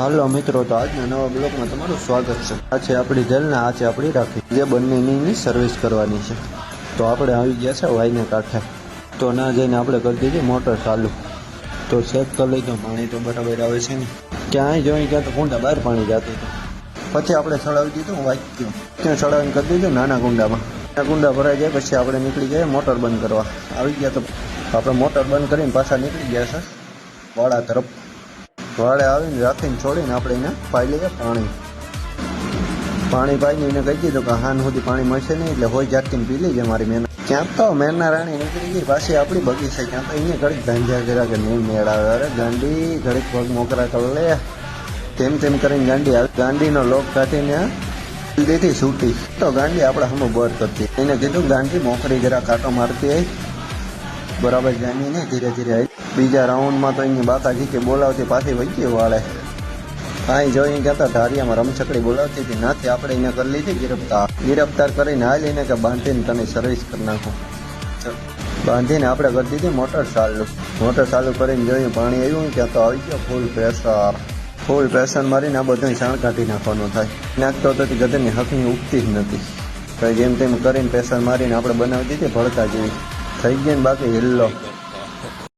હાલો મિત્રો, તો આજના નવા બ્લોગમાં તમારું સ્વાગત છે. આ છે આપણી જેલ ને આ છે આપણી રાખી, જે બંનેની સર્વિસ કરવાની છે. તો આપણે આવી ગયા છે વાયને કાંઠે. તો ના જઈને આપણે કરી દીધી મોટર ચાલુ. તો ચેક કરી લીધું, પાણી તો બરાબર આવે છે ને. ક્યાંય જોઈ ક્યાં તો કુંડા બહાર પાણી જતું હતું. પછી આપણે ચડાવી દીધું વાક્યું, ત્યાં ચડાવીને કરી દીધું નાના કુંડામાં. નાના કુંડા ભરાઈ જાય પછી આપણે નીકળી જાય મોટર બંધ કરવા. આવી ગયા તો આપણે મોટર બંધ કરીને પાછા નીકળી ગયા છે વાડા તરફ. વાડે આવીને રાખીને છોડીને આપણે એને પાઈ લઈએ પાણી પાઈને એને કહી દીધું કે હાન સુધી પાણી મળશે નહીં, એટલે હોય જાગીને પી લઈએ મારી મેન. ક્યાંક તો મેરના રાણી નીકળી ગઈ, પાછી આપણી બગીચા ક્યાં તો અહીંયા ઘડીક ગાંજા કર્યા કે નહીં મેળાવે. અરે ગાંડી ઘડીક પગ મોકરા કરી લે, તેમ કરીને ગાંડી આવી. ગાંડીનો લોક કાઢીને દીધી છૂટી. તો ગાંડી આપણે હમ બર કરતી. એને કીધું ગાંડી મોકરી જરા કાંટો મારતી આવી બરાબર જાની ને ધીરે ધીરે આવી. બીજા રાઉન્ડમાં તો અહીંયા બાકાજી કે બોલાવતી પાછી વચ્ચે વાળે. કાંઈ જોઈ કહેતા ધારિયામાં રમછકડી બોલાવતી હતી, નાથી આપણે એને કરી લીધી ગિરફ્તાર કરીને હાલ એને કે બાંધીને તને સર્વિસ કરી નાખું. બાંધીને આપણે કરી દીધી મોટર ચાલુ કરીને જોયું પાણી આવ્યું ત્યાં તો આવી ગયો ફૂલ પ્રેશર મારીને આ બધું છાણ કાઢી નાખવાનું થાય. નાખતો તો ગધેરની હકની ઉગતી જ નથી. કંઈ જેમ તેમ કરીને પ્રેશર મારીને આપણે બનાવી દીધી ભડકા જેવી થઈ ગઈ ને. બાકી હિલ્લો